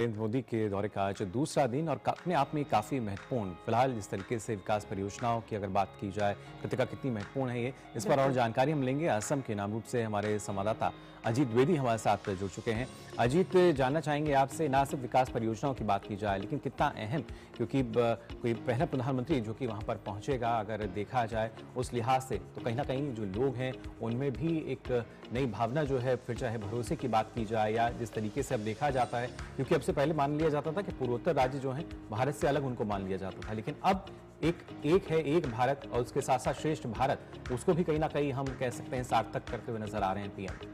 नरेंद्र मोदी के दौरे का आज दूसरा दिन और अपने आप में काफ़ी महत्वपूर्ण। फिलहाल जिस तरीके से विकास परियोजनाओं की अगर बात की जाए, कृतिका कितनी महत्वपूर्ण है ये, इस पर और जानकारी हम लेंगे। असम के नामरूप से हमारे संवाददाता अजीत द्विवेदी हमारे साथ जुड़ चुके हैं। अजीत, जानना चाहेंगे आपसे, ना सिर्फ विकास परियोजनाओं की बात की जाए लेकिन कितना अहम, क्योंकि कोई पहला प्रधानमंत्री जो कि वहाँ पर पहुँचेगा, अगर देखा जाए उस लिहाज से तो कहीं ना कहीं जो लोग हैं उनमें भी एक नई भावना जो है, फिर चाहे भरोसे की बात की जाए या जिस तरीके से अब देखा जाता है, क्योंकि अब से पहले मान लिया जाता था कि पूर्वोत्तर राज्य जो हैं भारत से अलग उनको मान लिया जाता था, लेकिन अब एक है एक भारत और उसके साथ साथ श्रेष्ठ भारत, उसको भी कहीं ना कहीं हम कह सकते हैं सार्थक करते हुए नजर आ रहे हैं पीएम।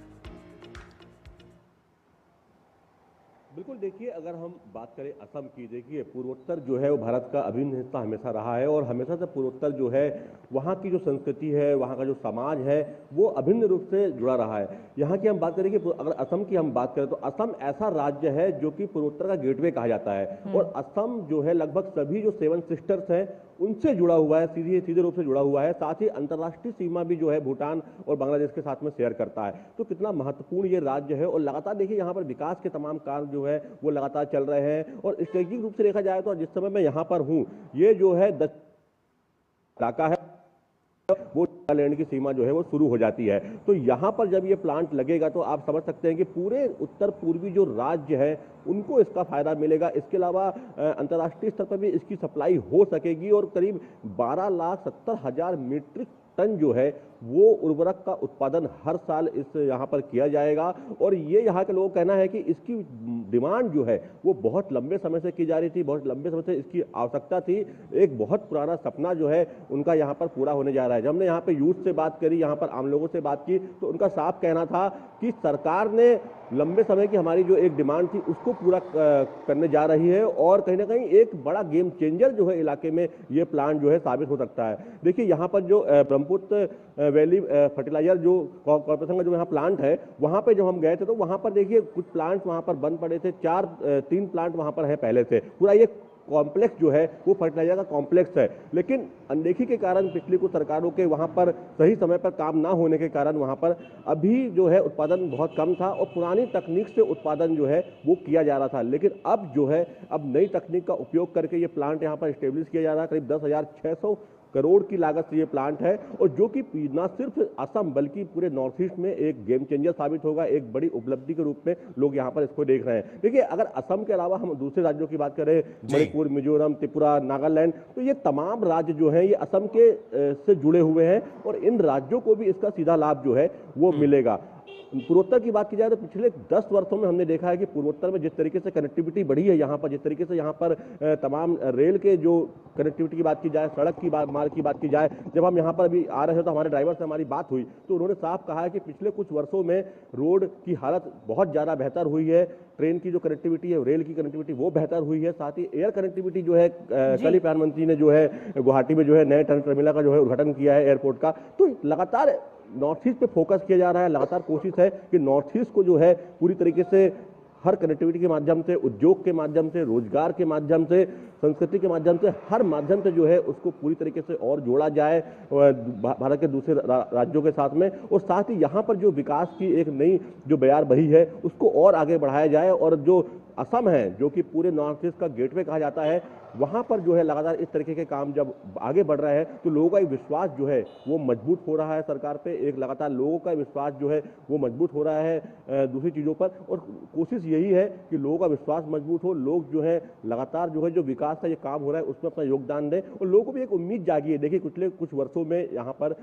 बिल्कुल, देखिए अगर हम बात करें असम की, देखिए पूर्वोत्तर जो है वो भारत का अभिन्न हिस्सा हमेशा रहा है और हमेशा से पूर्वोत्तर जो है वहाँ की जो संस्कृति है, वहाँ का जो समाज है वो अभिन्न रूप से जुड़ा रहा है। यहाँ की हम बात करें कि अगर असम की हम बात करें तो असम ऐसा राज्य है जो कि पूर्वोत्तर का गेटवे कहा जाता है और असम जो है लगभग सभी जो 7 सिस्टर्स हैं उनसे जुड़ा हुआ है, सीधे रूप से जुड़ा हुआ है। साथ ही अंतर्राष्ट्रीय सीमा भी जो है भूटान और बांग्लादेश के साथ में शेयर करता है। तो कितना महत्वपूर्ण ये राज्य है और लगातार देखिए यहाँ पर विकास के तमाम कार्य जो है वो लगातार चल रहे हैं और स्ट्रेटेजिक रूप से देखा जाए तो जिस समय मैं यहाँ पर हूँ, ये जो है इलाका है वो नागालैंड की सीमा जो है वो शुरू हो जाती है। तो यहाँ पर जब ये प्लांट लगेगा तो आप समझ सकते हैं कि पूरे उत्तर पूर्वी जो राज्य है उनको इसका फायदा मिलेगा। इसके अलावा अंतर्राष्ट्रीय स्तर पर भी इसकी सप्लाई हो सकेगी और करीब 12,70,000 मीट्रिक टन जो है वो उर्वरक का उत्पादन हर साल इस यहाँ पर किया जाएगा और ये यहाँ के लोगों का कहना है कि इसकी डिमांड जो है वो बहुत लंबे समय से की जा रही थी, बहुत लंबे समय से इसकी आवश्यकता थी। एक बहुत पुराना सपना जो है उनका यहाँ पर पूरा होने जा रहा है। जब हमने यहाँ पे यूथ से बात करी, यहाँ पर आम लोगों से बात की तो उनका साफ कहना था कि सरकार ने लंबे समय की हमारी जो एक डिमांड थी उसको पूरा करने जा रही है और कहीं ना कहीं एक बड़ा गेम चेंजर जो है इलाके में ये प्लांट जो है साबित हो सकता है। देखिए यहाँ पर जो ब्रह्मपुत्र वैली फर्टिलाइजर जो कॉर्पोरेशन का जो यहाँ प्लांट है वहाँ पे जब हम गए थे तो वहाँ पर देखिए कुछ प्लांट्स वहाँ पर बंद पड़े थे, 3 प्लांट वहाँ पर है पहले से। पूरा ये कॉम्प्लेक्स जो है वो फर्टिलाइजर का कॉम्प्लेक्स है, लेकिन अनदेखी के कारण पिछली कुछ सरकारों के वहाँ पर सही समय पर काम ना होने के कारण वहाँ पर अभी जो है उत्पादन बहुत कम था और पुरानी तकनीक से उत्पादन जो है वो किया जा रहा था। लेकिन अब जो है अब नई तकनीक का उपयोग करके ये प्लांट यहाँ पर स्टेब्लिश किया जा रहा है। करीब 10,600 करोड़ की लागत से ये प्लांट है और जो कि न सिर्फ असम बल्कि पूरे नॉर्थ ईस्ट में एक गेम चेंजर साबित होगा, एक बड़ी उपलब्धि के रूप में लोग यहाँ पर इसको देख रहे हैं। देखिए अगर असम के अलावा हम दूसरे राज्यों की बात करें, मणिपुर, मिजोरम, त्रिपुरा, नागालैंड, तो ये तमाम राज्य जो हैं ये असम के से जुड़े हुए हैं और इन राज्यों को भी इसका सीधा लाभ जो है वो मिलेगा। पूर्वोत्तर की बात की जाए तो पिछले 10 वर्षों में हमने देखा है कि पूर्वोत्तर में जिस तरीके से कनेक्टिविटी बढ़ी है, यहाँ पर जिस तरीके से यहाँ पर तमाम रेल के जो कनेक्टिविटी की बात की जाए, सड़क की मार्ग की बात की जाए, जब हम यहाँ पर अभी आ रहे हो तो हमारे ड्राइवर से हमारी बात हुई तो उन्होंने साफ कहा है कि पिछले कुछ वर्षों में रोड की हालत बहुत ज़्यादा बेहतर हुई है। ट्रेन की जो कनेक्टिविटी है, रेल की कनेक्टिविटी वो बेहतर हुई है। साथ ही एयर कनेक्टिविटी जो है, कल ही प्रधानमंत्री ने जो है गुवाहाटी में जो है नए टर्मिनल का जो है उद्घाटन किया है एयरपोर्ट का। तो लगातार नॉर्थ ईस्ट पे फोकस किया जा रहा है, लगातार कोशिश है कि नॉर्थ ईस्ट को जो है पूरी तरीके से हर कनेक्टिविटी के माध्यम से, उद्योग के माध्यम से, रोजगार के माध्यम से, संस्कृति के माध्यम से, हर माध्यम से जो है उसको पूरी तरीके से और जोड़ा जाए भारत के दूसरे राज्यों के साथ में। और साथ ही यहाँ पर जो विकास की एक नई जो बयार बही है उसको और आगे बढ़ाया जाए और जो असम है जो कि पूरे नॉर्थ ईस्ट का गेटवे कहा जाता है, वहाँ पर जो है लगातार इस तरीके के काम जब आगे बढ़ रहे हैं तो लोगों का एक विश्वास जो है वो मजबूत हो रहा है सरकार पे। एक लगातार लोगों का विश्वास जो है वो मजबूत हो रहा है दूसरी चीज़ों पर और कोशिश यही है कि लोगों का विश्वास मजबूत हो, लोग जो है लगातार जो है जो विकास का ये काम हो रहा है उसमें अपना योगदान दें और लोगों को भी एक उम्मीद जागी है। देखिए पिछले कुछ वर्षों में यहाँ पर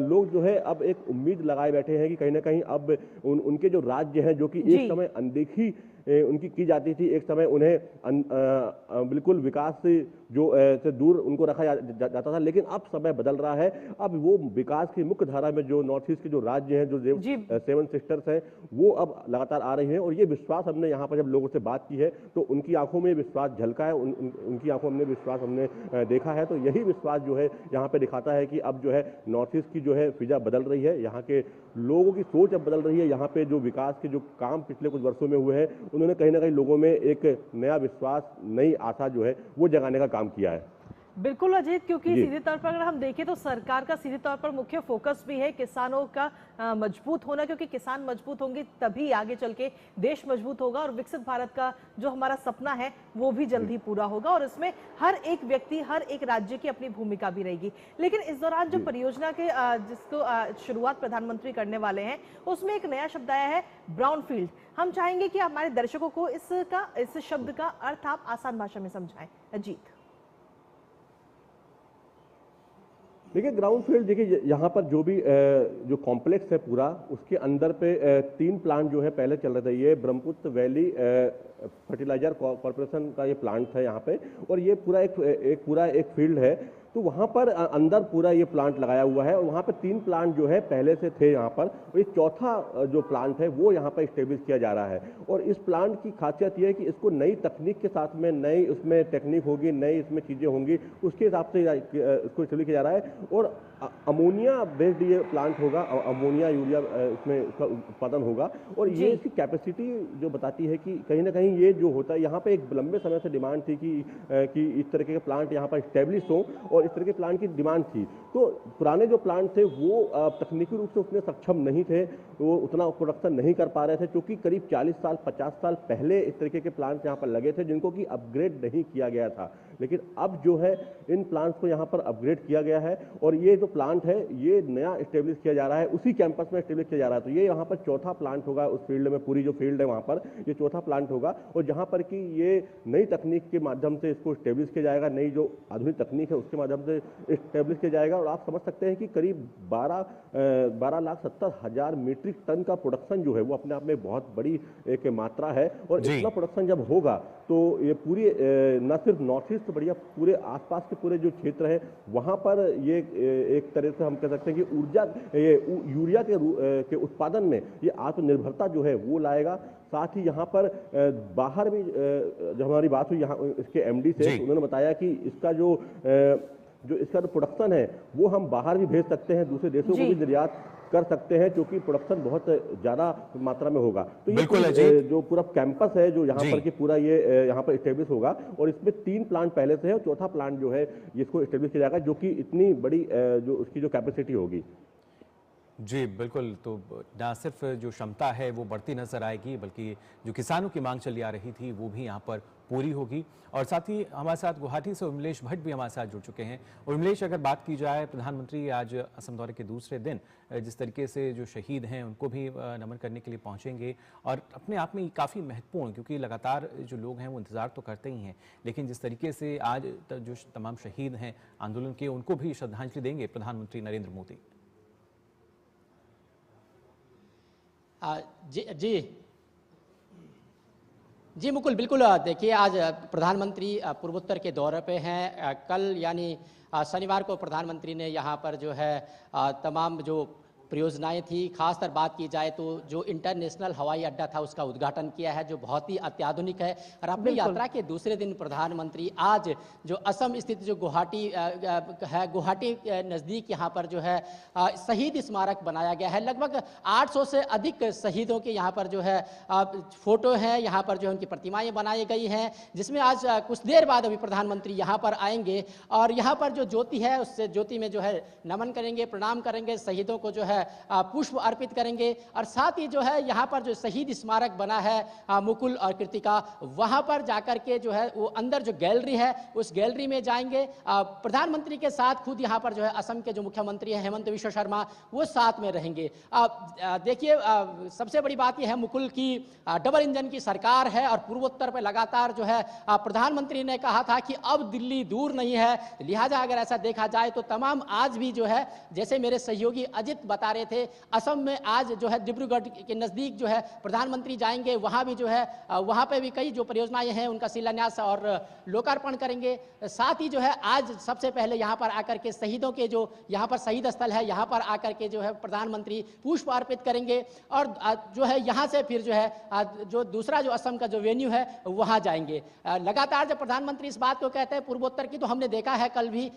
लोग जो है अब एक उम्मीद लगाए बैठे हैं कि कहीं ना कहीं अब उनके जो राज्य हैं जो कि एक समय अनदेखी उनकी की जाती थी, एक समय उन्हें बिल्कुल विकास से दूर उनको रखा जाता था, लेकिन अब समय बदल रहा है। अब वो विकास की मुख्य धारा में जो नॉर्थ ईस्ट के जो राज्य हैं, जो 7 सिस्टर्स हैं, वो अब लगातार आ रही हैं और ये विश्वास हमने यहाँ पर जब लोगों से बात की है तो उनकी आंखों में विश्वास झलका है, उनकी आंखों में विश्वास हमने देखा है। तो यही विश्वास जो है यहाँ पे दिखाता है कि अब जो है नॉर्थ ईस्ट की जो है फिजा बदल रही है, यहाँ के लोगों की सोच अब बदल रही है। यहाँ पे जो विकास के जो काम पिछले कुछ वर्षों में हुए हैं उन्होंने कहीं ना कहीं लोगों में एक नया विश्वास, नई आशा जो है वो जगाने का काम किया है। बिल्कुल अजीत, क्योंकि जी सीधे तौर पर अगर हम देखें तो सरकार का सीधे तौर पर मुख्य फोकस भी है किसानों का मजबूत होना, क्योंकि किसान मजबूत होंगे तभी आगे चल के देश मजबूत होगा और विकसित भारत का जो हमारा सपना है वो भी जल्द ही पूरा होगा। और इसमें हर एक व्यक्ति, हर एक राज्य की अपनी भूमिका भी रहेगी। लेकिन इस दौरान जो जी परियोजना के जिसको शुरुआत प्रधानमंत्री करने वाले हैं, उसमें एक नया शब्द आया है, ब्राउन फील्ड। हम चाहेंगे कि हमारे दर्शकों को इस शब्द का अर्थ आप आसान भाषा में समझाएं अजीत। देखिए, ग्राउंड फील्ड, देखिए यहाँ पर जो भी जो कॉम्प्लेक्स है पूरा, उसके अंदर पे 3 प्लांट जो है पहले चल रहे थे। ये ब्रह्मपुत्र वैली फर्टिलाइजर कॉरपोरेशन का ये प्लांट है यहाँ पे, और ये पूरा एक फील्ड है। तो वहाँ पर अंदर पूरा ये प्लांट लगाया हुआ है, और वहाँ पर 3 प्लांट जो है पहले से थे यहाँ पर, और ये चौथा जो प्लांट है वो यहाँ पर स्टेब्लिश किया जा रहा है। और इस प्लांट की खासियत ये है कि इसको नई तकनीक के साथ में, नई उसमें टेक्निक होगी, नई इसमें चीज़ें होंगी, उसके हिसाब से इसको स्टेब्लिश किया जा रहा है। और अमोनिया बेस्ड ये प्लांट होगा, अमोनिया यूरिया इसमें इसका उत्पादन होगा। और ये इसकी कैपेसिटी जो बताती है कि कहीं ना कहीं ये जो होता है, यहाँ पे एक लंबे समय से डिमांड थी कि इस तरह के प्लांट यहाँ पर स्टेब्लिश हो, और इस तरह के प्लांट की डिमांड थी। तो पुराने जो प्लांट थे वो तकनीकी रूप से उतने सक्षम नहीं थे, वो उतना प्रोडक्शन नहीं कर पा रहे थे, क्योंकि करीब 40 साल 50 साल पहले इस तरीके के प्लांट यहाँ पर लगे थे जिनको कि अपग्रेड नहीं किया गया था। लेकिन अब जो है इन प्लांट्स को यहाँ पर अपग्रेड किया गया है, और ये जो प्लांट है ये नया स्टेब्लिश किया जा रहा है, उसी कैंपस में स्टेब्लिश किया जा रहा है। तो ये यहाँ पर चौथा प्लांट होगा उस फील्ड में, पूरी जो फील्ड है वहाँ पर ये चौथा प्लांट होगा, और जहाँ पर कि ये नई तकनीक के माध्यम से इसको स्टेब्लिश किया जाएगा, नई जो आधुनिक तकनीक है उसके माध्यम से स्टेब्लिश किया जाएगा। और आप समझ सकते हैं कि करीब 12,70,000 मीट्रिक टन का प्रोडक्शन जो है वो अपने आप में बहुत बड़ी एक मात्रा है। और इतना प्रोडक्शन जब होगा तो ये पूरी न सिर्फ नॉर्थ ईस्ट बढ़िया, पूरे आसपास के पूरे जो क्षेत्र है वहाँ पर ये एक तरह से हम कह सकते हैं कि यूरिया के उत्पादन में ये आत्मनिर्भरता जो है वो लाएगा। साथ ही यहाँ पर बाहर भी जब हमारी बात हुई यहाँ इसके एमडी से, तो उन्होंने बताया कि इसका जो इसका प्रोडक्शन है वो हम बाहर भी भेज सकते हैं, दूसरे देशों को भी निर्यात कर सकते हैं, क्योंकि प्रोडक्शन बहुत ज्यादा मात्रा में होगा। तो ये जो पूरा कैंपस है जो यहाँ पर कि पूरा ये यहाँ पर स्टेब्लिश होगा, और इसमें 3 प्लांट पहले से है, और चौथा प्लांट जो है इसको स्टेब्लिश किया जाएगा, जो कि इतनी बड़ी जो उसकी जो कैपेसिटी होगी। जी बिल्कुल, तो ना सिर्फ जो क्षमता है वो बढ़ती नजर आएगी, बल्कि जो किसानों की मांग चली आ रही थी वो भी यहाँ पर पूरी होगी। और साथ ही हमारे साथ गुवाहाटी से उर्मिलेश भट्ट भी हमारे साथ जुड़ चुके हैं। उर्मिलेश, अगर बात की जाए, प्रधानमंत्री आज असम दौरे के दूसरे दिन जिस तरीके से जो शहीद हैं उनको भी नमन करने के लिए पहुंचेंगे, और अपने आप में काफ़ी महत्वपूर्ण, क्योंकि लगातार जो लोग हैं वो इंतज़ार तो करते ही हैं, लेकिन जिस तरीके से आज जो तमाम शहीद हैं आंदोलन के, उनको भी श्रद्धांजलि देंगे प्रधानमंत्री नरेंद्र मोदी। जी मुकुल, बिल्कुल। देखिए, आज प्रधानमंत्री पूर्वोत्तर के दौरे पे हैं। कल यानी शनिवार को प्रधानमंत्री ने यहाँ पर जो है तमाम जो परियोजनाएं थी, खासकर बात की जाए तो जो इंटरनेशनल हवाई अड्डा था उसका उद्घाटन किया है, जो बहुत ही अत्याधुनिक है। और अपनी यात्रा के दूसरे दिन प्रधानमंत्री आज जो असम स्थित जो गुवाहाटी है, गुवाहाटी नज़दीक यहाँ पर जो है शहीद स्मारक बनाया गया है। लगभग 800 से अधिक शहीदों के यहाँ पर जो है फोटो हैं, यहाँ पर जो है उनकी प्रतिमाएं बनाई गई हैं, जिसमें आज कुछ देर बाद अभी प्रधानमंत्री यहाँ पर आएंगे और यहाँ पर जो ज्योति है उससे ज्योति में जो है नमन करेंगे, प्रणाम करेंगे, शहीदों को जो है पुष्प अर्पित करेंगे। और साथ ही जो है यहाँ पर जो शहीद स्मारक बना है मुकुल और कृतिका, वहां पर जाकर के जो है वो अंदर जो गैलरी है उस गैलरी में जाएंगे। प्रधानमंत्री के साथ खुद यहाँ पर जो है असम के जो मुख्यमंत्री हैं हेमंत बिश्व शर्मा, वो साथ में रहेंगे। देखिए, सबसे बड़ी बात यह है मुकुल की डबल इंजन की सरकार है, और पूर्वोत्तर पर लगातार जो है प्रधानमंत्री ने कहा था कि अब दिल्ली दूर नहीं है। लिहाजा अगर ऐसा देखा जाए तो तमाम आज भी जो है, जैसे मेरे सहयोगी अजित बता रहे थे, असम में आज जो है डिब्रूगढ़ के नजदीक जो है प्रधानमंत्री जाएंगे, वहां भी जो है वहां पे भी कई जो परियोजनाएं हैं उनका शिलान्यास और लोकार्पण करेंगे। साथ ही जो है आज सबसे पहले यहां पर आकर के शहीदों के जो यहां पर शहीद स्थल है, यहां पर आकर के जो है प्रधानमंत्री पुष्प अर्पित करेंगे, और जो है यहां से फिर जो है जो दूसरा जो असम का जो वेन्यू है वहां जाएंगे। लगातार जब प्रधानमंत्री इस बात को कहते हैं पूर्वोत्तर की, तो हमने देखा है कल भी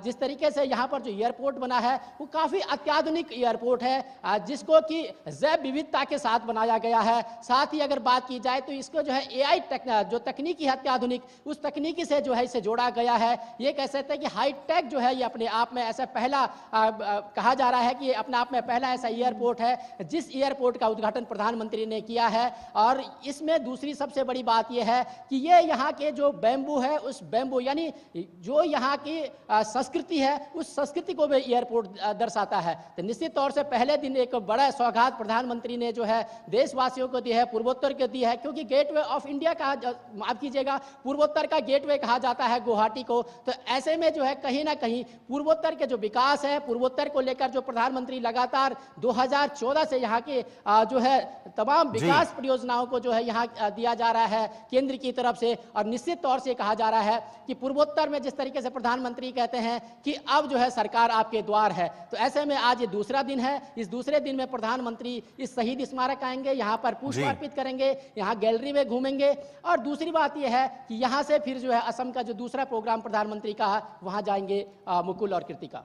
जिस तरीके से यहाँ पर जो एयरपोर्ट बना है वो काफी अत्याधुनिक एयरपोर्ट एयरपोर्ट है जिसको कि जैव विविधता के साथ बनाया गया है। साथ ही अगर बात की जाए तो इसको जो है एआई जो तकनीकी है अत्याधुनिक, उस तकनीकी से जो है इसे जोड़ा गया है। ये कह सकते हैं कि हाईटेक जो है ये अपने आप में ऐसा पहला कहा जा रहा है कि ये अपने आप में पहला ऐसा एयरपोर्ट है जिस एयरपोर्ट का उद्घाटन प्रधानमंत्री ने किया है। और इसमें दूसरी सबसे बड़ी बात यह है कि ये यहाँ के जो बैम्बू है, उस बैम्बू यानी जो यहाँ की संस्कृति है, उस संस्कृति को भी एयरपोर्ट दर्शाता है। तो निश्चित तौर से पहले दिन एक बड़ा सौगात प्रधानमंत्री ने जो है देशवासियों को दी है, पूर्वोत्तर को दी है, क्योंकि गेटवे ऑफ इंडिया कहा, माफ कीजिएगा, पूर्वोत्तर का गेटवे कहा जाता है गुवाहाटी को। तो ऐसे में जो है कहीं ना कहीं पूर्वोत्तर के जो विकास है, पूर्वोत्तर को लेकर जो प्रधानमंत्री लगातार 2014 से यहाँ के जो है तमाम विकास परियोजनाओं को जो है यहाँ दिया जा रहा है केंद्र की तरफ से। और निश्चित तौर से कहा जा रहा है कि पूर्वोत्तर में जिस तरीके से प्रधानमंत्री कहते हैं कि अब जो है सरकार आपके द्वार है, तो ऐसे में आज ये दूसरा दिन है। इस दूसरे दिन में प्रधानमंत्री इस शहीद स्मारक आएंगे, यहाँ पर पुष्प अर्पित करेंगे, यहाँ गैलरी में घूमेंगे। और दूसरी बात यह है कि यहाँ से फिर जो है असम का जो दूसरा प्रोग्राम प्रधानमंत्री का वहां जाएंगे मुकुल और कृतिका।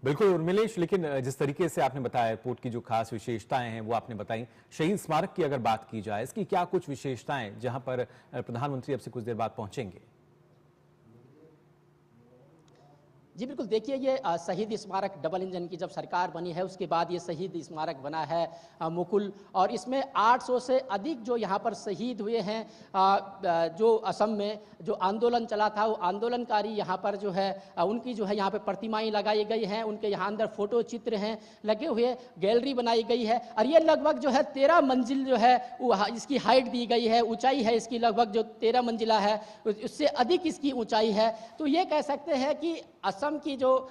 बिल्कुल उर्मिलेश, लेकिन जिस तरीके से आपने बताया एयरपोर्ट की जो खास विशेषताएं हैं वो आपने बताई। शहीद स्मारक की अगर बात की जाए, इसकी क्या कुछ विशेषताएं जहां पर प्रधानमंत्री अब से कुछ देर बाद पहुंचेंगे? जी बिल्कुल, देखिए ये शहीद स्मारक डबल इंजन की जब सरकार बनी है उसके बाद ये शहीद स्मारक बना है मुकुल। और इसमें 800 से अधिक जो यहाँ पर शहीद हुए हैं जो असम में जो आंदोलन चला था, वो आंदोलनकारी यहाँ पर जो है उनकी जो है यहाँ पे प्रतिमाएं लगाई गई हैं, उनके यहाँ अंदर फोटो चित्र हैं लगे हुए, गैलरी बनाई गई है। और ये लगभग जो है 13 मंजिल जो है इसकी हाइट दी गई है, ऊंचाई है इसकी लगभग जो 13 मंजिला है, उससे अधिक इसकी ऊंचाई है। तो ये कह सकते हैं कि असम की जो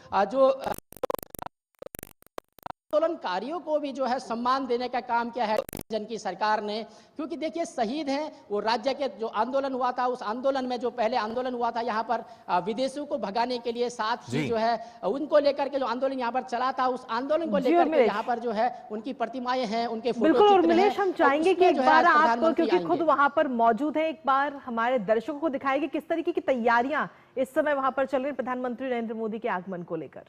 आंदोलनकारियों को भी जो है सम्मान देने का काम किया है जन की सरकार ने। क्योंकि देखिए शहीद हैं वो राज्य के जो आंदोलन हुआ था, उस आंदोलन में जो पहले आंदोलन हुआ था यहाँ पर विदेशियों को भगाने के लिए, साथ ही जो है उनको लेकर के जो आंदोलन यहाँ पर चला था, उस आंदोलन को लेकर के यहाँ पर जो है उनकी प्रतिमाएं हैं, उनके फोटो बिल्कुल। और चित्र हैं। मिलेश, हम चाहेंगे कि एक बार आप, क्योंकि खुद आएंगे। वहां पर मौजूद है, एक बार हमारे दर्शकों को दिखाएंगे किस तरीके की तैयारियां इस समय वहां पर चल रही प्रधानमंत्री नरेंद्र मोदी के आगमन को लेकर।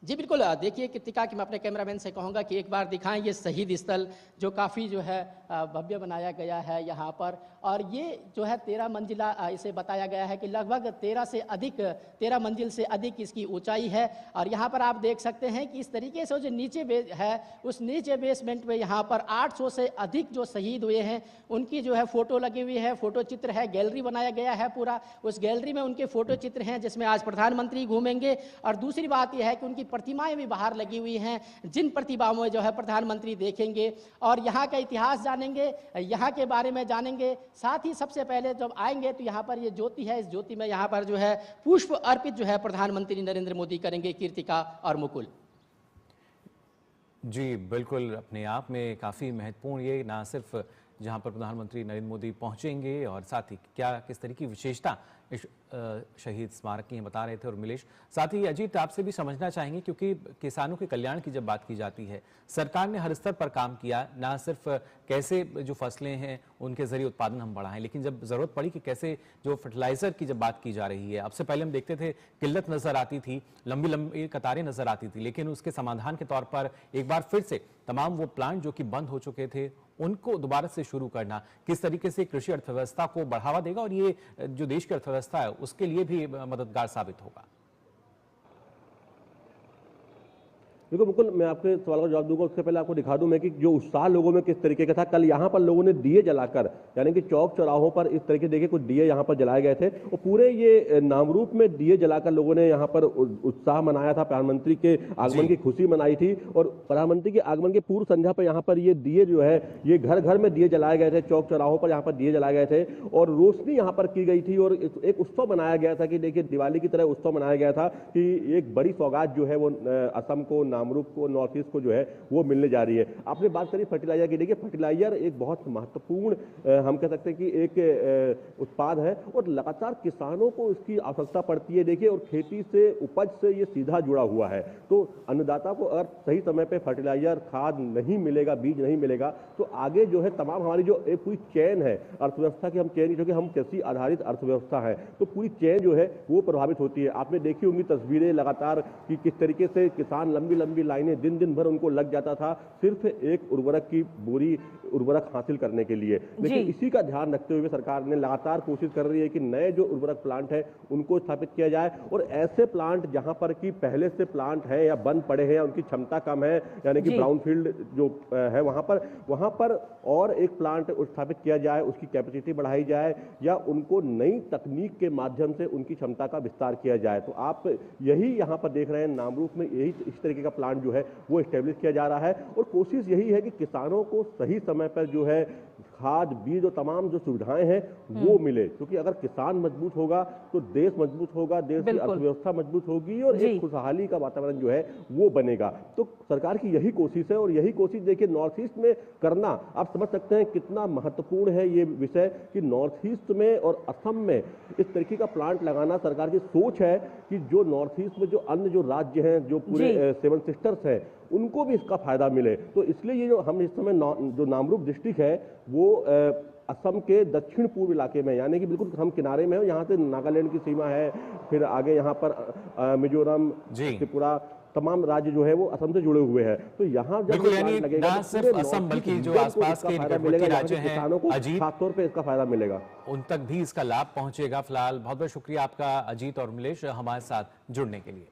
जी बिल्कुल, देखिए कृतिका कि मैं अपने कैमरामैन से कहूँगा कि एक बार दिखाएं ये शहीद स्थल जो काफ़ी जो है भव्य बनाया गया है यहाँ पर। और ये जो है 13 मंजिला इसे बताया गया है कि लगभग 13 मंजिल से अधिक इसकी ऊंचाई है। और यहाँ पर आप देख सकते हैं कि इस तरीके से जो नीचे है उस नीचे बेसमेंट में यहाँ पर 800 से अधिक जो शहीद हुए हैं उनकी जो है फोटो लगी हुई है, फोटो चित्र है, गैलरी बनाया गया है पूरा। उस गैलरी में उनके फोटो चित्र हैं जिसमें आज प्रधानमंत्री घूमेंगे। और दूसरी बात यह है कि उनकी प्रतिमाएं भी बाहर लगी हुई हैं, जिन प्रतिमाओं में जो है प्रधानमंत्री देखेंगे और यहाँ का इतिहास जानेंगे, यहाँ के बारे में जानेंगे। साथ ही सबसे पहले जब आएंगे तो यहाँ पर ये ज्योति है, इस ज्योति में यहाँ पर जो है पुष्प अर्पित जो है प्रधानमंत्री नरेंद्र मोदी करेंगे, कृतिका और मुकुल। जी बिल्कुल, अपने आप में काफ़ी महत्वपूर्ण ये, ना सिर्फ जहां पर प्रधानमंत्री नरेंद्र मोदी पहुंचेंगे और साथ ही क्या किस तरह की विशेषता इस शहीद स्मारक की बता रहे थे। और मिलेश, साथ ही अजीत आपसे भी समझना चाहेंगे, क्योंकि किसानों के कल्याण की जब बात की जाती है, सरकार ने हर स्तर पर काम किया, ना सिर्फ कैसे जो फसलें हैं उनके जरिए उत्पादन हम बढ़ाएं, लेकिन जब जरूरत पड़ी कि कैसे जो फर्टिलाइजर की जब बात की जा रही है, अब से पहले हम देखते थे किल्लत नजर आती थी, लंबी लंबी कतारें नजर आती थी, लेकिन उसके समाधान के तौर पर एक बार फिर से तमाम वो प्लांट जो कि बंद हो चुके थे उनको दोबारा से शुरू करना किस तरीके से कृषि अर्थव्यवस्था को बढ़ावा देगा और ये जो देश की अर्थव्यवस्था है उसके लिए भी मददगार साबित होगा। देखो मुकुल, मैं आपके सवाल का जवाब दूंगा उससे पहले आपको दिखा दूं मैं कि जो उत्साह लोगों में किस तरीके का था। कल यहाँ पर लोगों ने दिए जलाकर, यानी कि चौक चौराहों पर इस तरीके देखिए कुछ दिए यहाँ पर जलाए गए थे और पूरे ये नामरूप में दिए जलाकर लोगों ने यहाँ पर उत्साह मनाया था, प्रधानमंत्री के आगमन की खुशी मनाई थी। और प्रधानमंत्री के आगमन के पूर्व संध्या पर यहाँ पर ये दिए जो है ये घर घर में दिए जलाए गए थे, चौक चौराहों पर यहाँ पर दिए जलाए गए थे और रोशनी यहाँ पर की गई थी और एक उत्सव मनाया गया था कि देखिए दिवाली की तरह उत्सव मनाया गया था कि एक बड़ी सौगात जो है वो असम को नामरूप को, नॉर्थ ईस्ट को जो है वो मिलने जा रही है। आपने बात करी फर्टिलाइजर की, देखिए फर्टिलाइजर एक बहुत महत्वपूर्ण हम कह सकते हैं कि एक उत्पाद है और लगातार किसानों को इसकी आवश्यकता पड़ती है। देखिए, और खेती से, उपज से ये सीधा जुड़ा हुआ है। तो अन्नदाता को अगर सही समय पे फर्टिलाइजर, खाद नहीं मिलेगा, बीज नहीं मिलेगा, तो आगे जो है तमाम हमारी जो एक पूरी चेन है अर्थव्यवस्था की, हम चेन, क्योंकि हम कृषि आधारित अर्थव्यवस्था है, तो पूरी चेन जो है वो प्रभावित होती है। आपने देखी होंगी तस्वीरें लगातार कि किस तरीके से किसान लंबी लंबी लाइनें दिन दिन भर उनको लग जाता था सिर्फ एक उर्वरक की बोरी उर्वरक हासिल करने के लिए। लेकिन इसी का ध्यान रखते हुए सरकार ने लगातार कोशिश कर रही है कि नए जो उर्वरक प्लांट है उनको स्थापित किया जाए, और ऐसे प्लांट जहां पर कि पहले से प्लांट है या बंद पड़े हैं, उनकी क्षमता कम है, यानी कि ब्राउनफील्ड जो है वहां पर और एक प्लांट स्थापित किया जाए, उसकी कैपेसिटी बढ़ाई जाए, या उनको नई तकनीक के माध्यम से उनकी क्षमता का विस्तार किया जाए। तो आप यही यहां पर देख रहे हैं, नामरूप में यही इस तरीके का प्लांट जो है वो एस्टेब्लिश किया जा रहा है, और कोशिश यही है कि किसानों को सही समय पर जो है खाद, बीज और तमाम जो सुविधाएं हैं वो मिले, क्योंकि अगर किसान मजबूत होगा तो देश मजबूत होगा, देश की अर्थव्यवस्था मजबूत होगी और एक खुशहाली का वातावरण जो है वो बनेगा। तो सरकार की यही कोशिश है, और यही कोशिश देखिए नॉर्थ ईस्ट में करना, आप समझ सकते हैं कितना महत्वपूर्ण है ये विषय कि नॉर्थ ईस्ट में और असम में इस तरीके का प्लांट लगाना। सरकार की सोच है कि जो नॉर्थ ईस्ट में जो अन्य जो राज्य हैं, जो पूरे 7 सिस्टर्स हैं, उनको भी इसका फायदा मिले। तो इसलिए ये जो हम इस समय जो नामरूप डिस्ट्रिक्ट है वो असम के दक्षिण पूर्व इलाके में, यानी कि बिल्कुल हम किनारे में हैं, यहाँ से नागालैंड की सीमा है, फिर आगे यहाँ पर मिजोरम, त्रिपुरा, तमाम राज्य जो है वो असम से जुड़े हुए हैं। तो यहाँ जब लगेगा ना सिर्फ असम बल्कि जो आसपास के निकटवर्ती राज्य हैं, किसानों को खासतौर पे इसका फायदा मिलेगा, उन तक भी इसका लाभ पहुंचेगा। फिलहाल बहुत बहुत शुक्रिया आपका अजीत और मिलेश हमारे साथ जुड़ने के लिए।